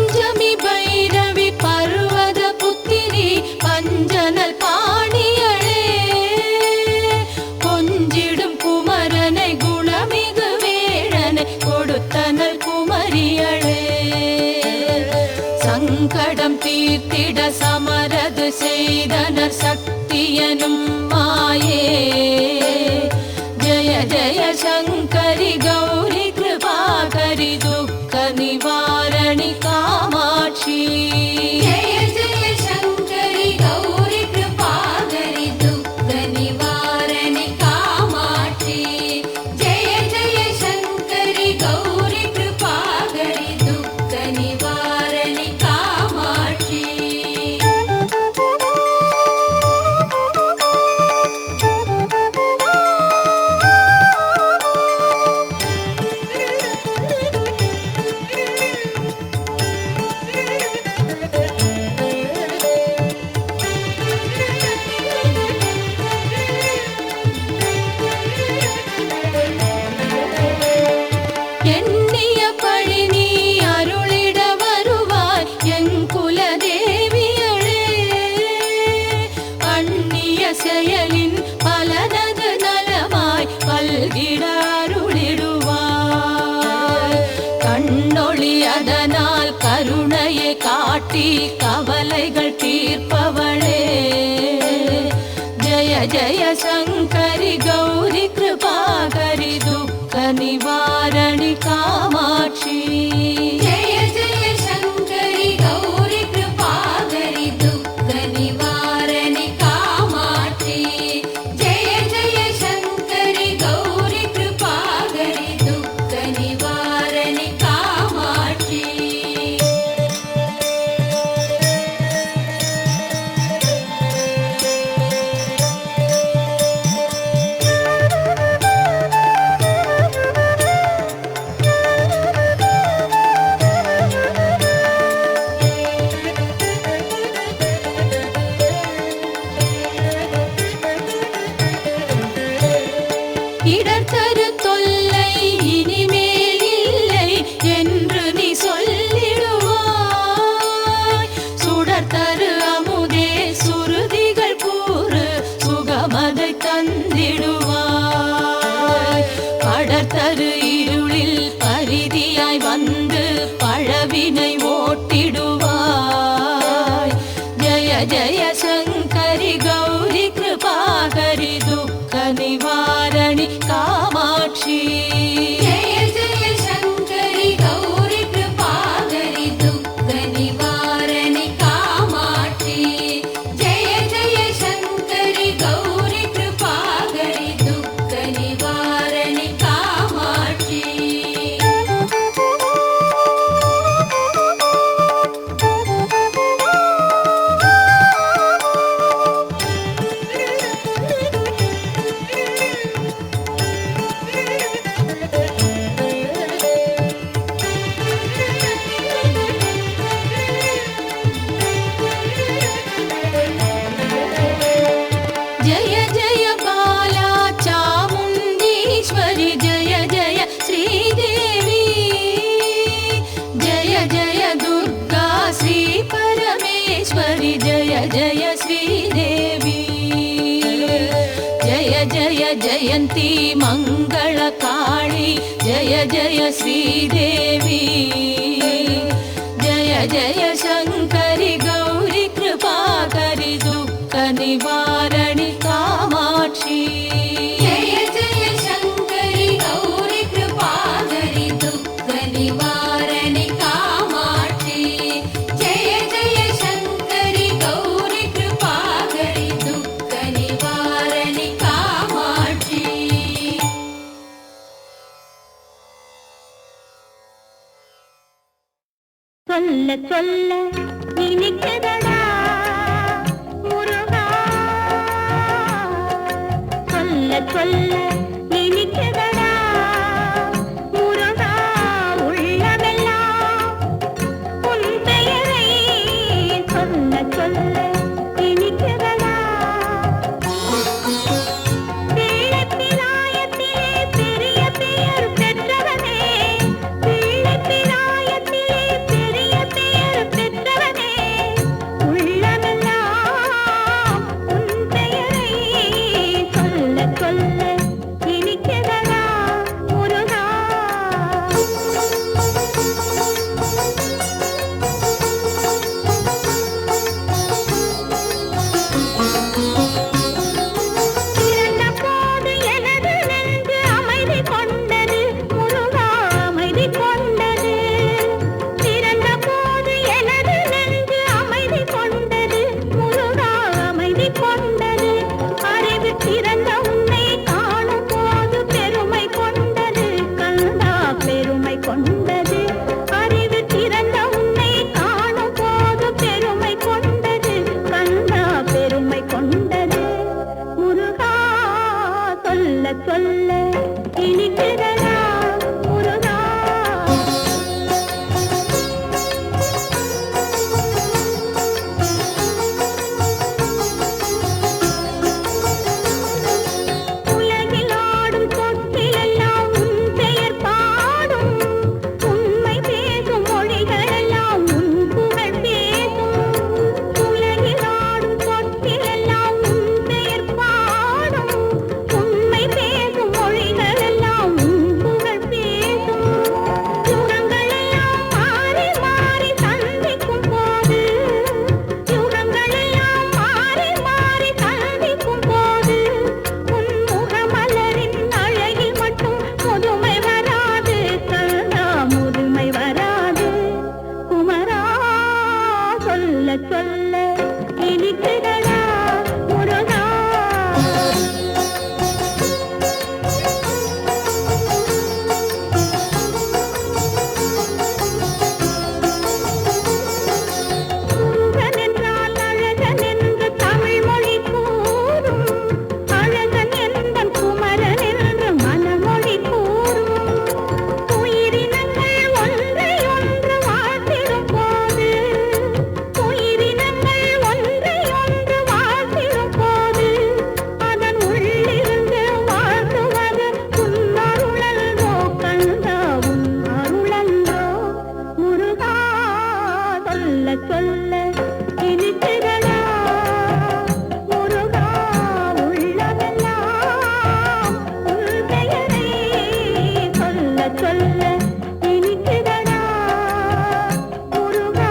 பஞ்சமி பைரவி பர்வத புத்திரி பஞ்சனல் பாணியளே கொஞ்சிடும் குமரனை குணமிகு வேழனை கொடுத்தனல் குமரியளே சங்கடம் தீர்த்திட சமரது செய்தனர் சக்தியனும் மாயே ஜய ஜய சங்கரி கௌரி கிருபாகரி துக்க நிவாரணி காமாட்சி ஜய ஜய சங்கரி கௌரி கிருபாகரி துக்க நிவாரணி காமாட்சி ஜய ஜய சங்கரி கௌரி கிருபாகரி துக்க நிவாரணி காமாட்சி எண்ணிய பழி நீ அருளிட வருவாய் எங்குல தேவியளே அந்நிய செயலின் பலனது நலமாய் பல்கிட அருளிடுவாய் கண்ணொளி அதனால் கருணையை காட்டி கவலைகள் தீர்ப்பவளே ஜய ஜய சங்கரி கௌரி கிருபாகரி துக்க நிவாரணி காமாட்சி ஜய ஜய சங்கரி கௌரி கிருபாகரி துக்க நிவாரணி காமாட்சி ஜய ஜய சங்கரி கௌரி கிருபாகரி துக்க நிவாரணி காமாட்சி இடர்தரு தொல்லை இனிமேல் இல்லை என்று நீ சொல்லிடுவாய் சுடர்தரு அமுதே சுருதிகள் கூறு சுகமதை தந்திடுவாய் படர்தரு இருளில் பரிதியாய் வந்து பழவினை ஓட்டிடுவாய் ஜய ஜய சங்கரி கௌரி கிருபாகரி துக்க நிவாரணி காமாட்சி ஜய ஜய சங்கரி கௌரி கிருபாகரி துக்க நிவாரணி காமாட்சி ஜய ஜய சங்கரி கௌரி கிருபாகரி துக்க நிவாரணி காமாட்சி जय जय बाला चामुण्डीश्वरि जय जय श्रीदेवी जय जय दुर्गा श्री परमेश्वरि जय जय श्रीदेवी जय जय जयन्ती मङ्गलकाळी जय जय श्रीदेवी जय जय शङ्करि गौरी कृपाकरि दुःख निवारणि कामाक्षी जय जय शङ्करि गौरि कृपाकरि दुःख निवारणि कामाक्षी जय जय शङ्करि गौरि कृपाकरि दुःख निवारणि कामाक्षी சொல்ல சொல்ல இனிக்குதடா முருகா சொல்ல சொல்ல இனிக்குதடா முருகா உள்ளமெல்லாம் உன் பெயரை சொல்ல சொல்ல இனிக்குதடா பிள்ளைப்பிராயத்திலே பெரிய பெயர் பெற்றவனே பிள்ளைப்பிராயத்திலே பெரிய பெயர் சொல்ல சொல்ல இனிக்குதடா முருகா. முருகன் என்றால் அழகன் என்று தமிழ் மொழி கூறும், அழகன் என்பன் குமரன் என்று மனமொழி கூறும். உயிரினங்கள் ஒன்றை ஒன்று வாழ்த்திடும் போது, உயிரினங்கள் ஒன்றை ஒன்று வாழ்த்திடும் போது, அதன் உள்ளிருந்து வாழ்த்துவது உன் அருளன்றோ கந்தா, உன் அருளன்றோ முருகா. சொல்ல சொல்ல இனிக்குதடா முருகா, உள்ளமெல்லாம் உன் பெயரை சொல்ல சொல்ல இனிக்குதடா முருகா.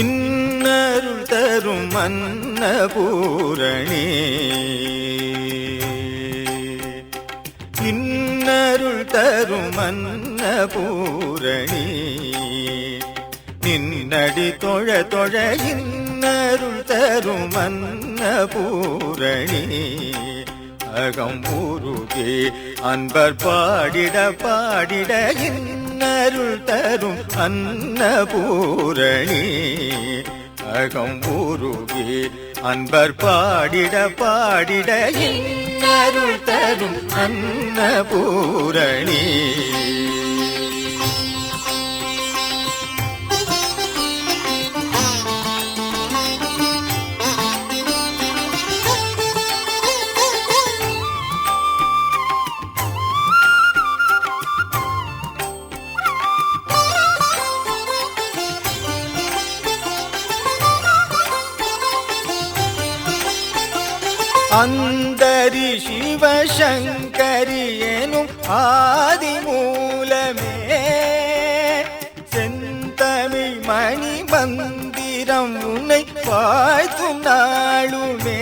இன்னருள் தரும் அன்னபூரணி, இன்னருள் தரும் அன்னபூரணி, நின்னடி தொழ தொழ இன்னருள் தரும் அன்னபூரணி, அகம் உருகே அன்பர் பாடிட பாடிட இன்னருள் தரும் அன்னபூரணி, அகம் உருகே அன்பர் பாடிட பாடிட இன்னருள் தரும் அன்னபூரணி. அந்தரி சிவசங்கரி எனும் ஆதிமூலமே, செந்தமிழ் மணி மந்திரம் உன்னை வாழ்த்தும் நாளுமே,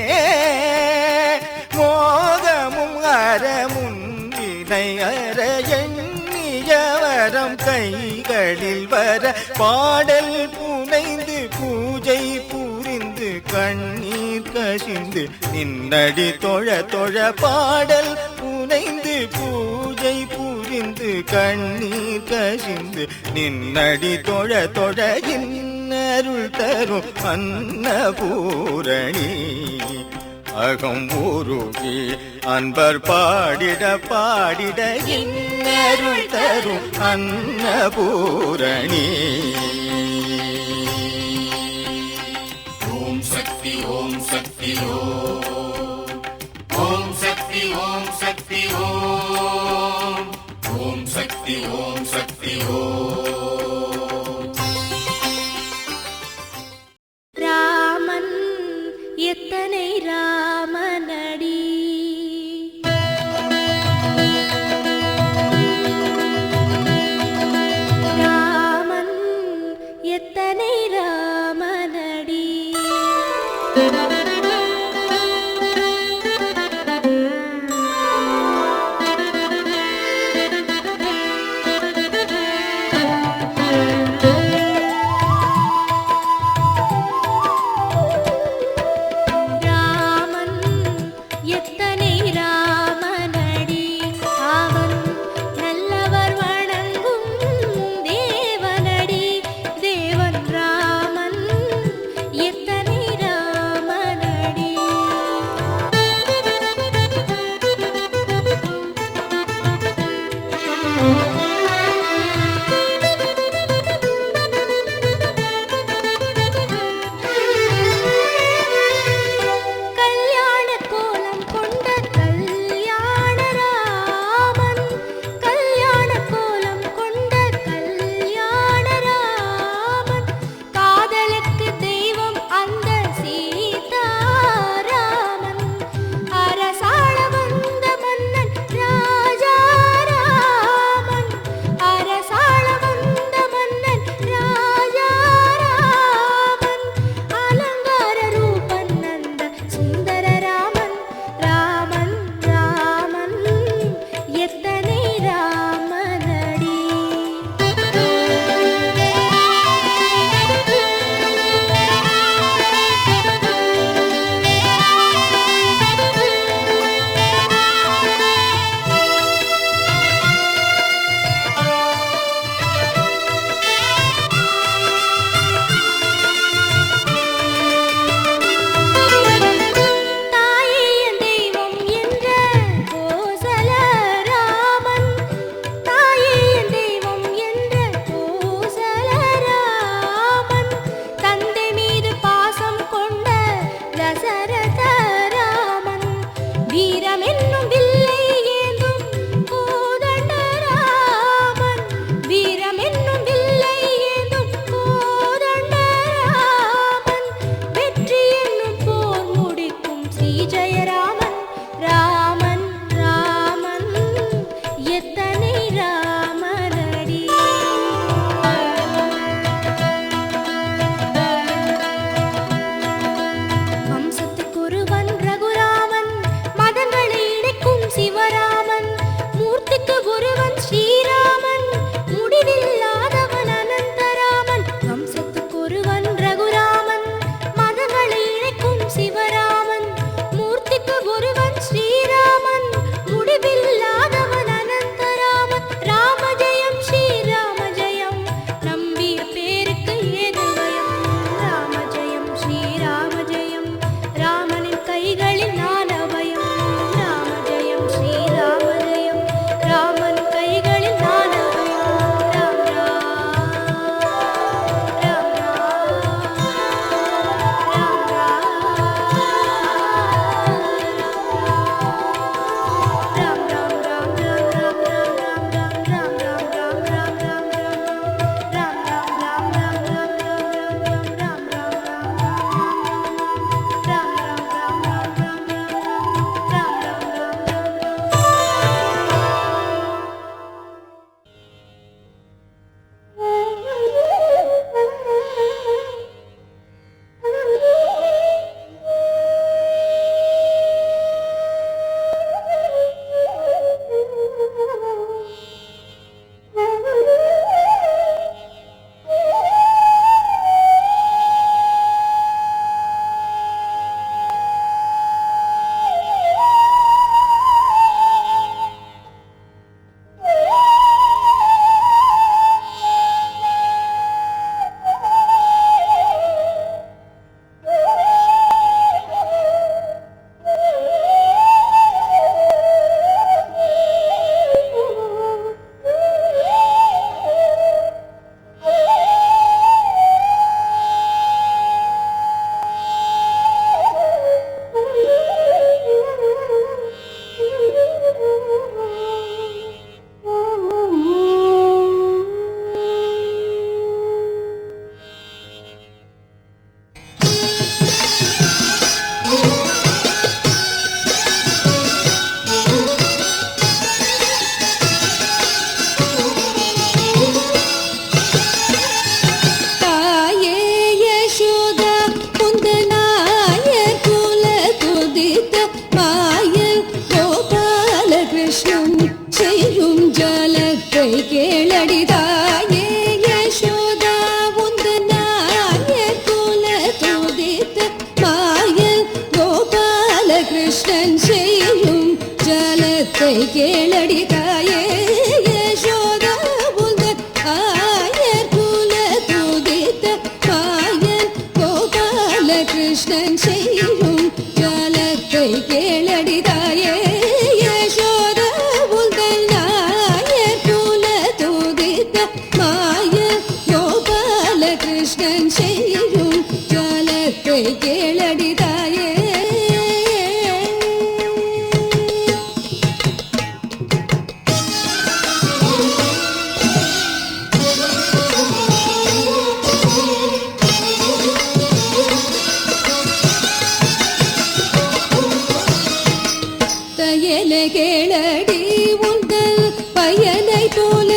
மோகமும் அறமும் வினை அற எண்ணிய வரம் கைகளில் வர, பாடல் புனைந்து பூஜை புரிந்து கண்ணீர் கசிந்து நின்னடி தொழ தொழ, பாடல் புனைந்து பூஜை புரிந்து கண்ணீர் கசிந்து நின்னடி தொழ தொழ இன்னருள் தரும் அன்னபூரணி, அகம் உருகி அன்பர் பாடிட பாடிட இன்னருள் தரும் அன்னபூரணி. ஓம் சக்தி ஓம் சக்தி ஓம் சக்தி ஓம் சக்தி ஓம் ஓம் சக்தி ஓம் சக்தி ஓம். ராமன் எத்தனை ராமனடி, ராமன் எத்தனை ராமனடி. ராமன் எத்தனை ராமனடி, அவன் நல்லவர் வணங்கும் தேவனடி, தேவன் ராமன் கேளடி தாயே யசோத உந்தன் ஆயர் குல துதித்த மாயன் கோபால கிருஷ்ணன் செய்யும் ஜாலத்தை கேளடி தாயே யசோத உந்தன் ஆயர் குல துதித்த மாயன் கோபால கிருஷ்ணன் செய்யும் ஜாலத்தை கேளடி தாயே தையலை கேளடி உந்தல் பையனை போல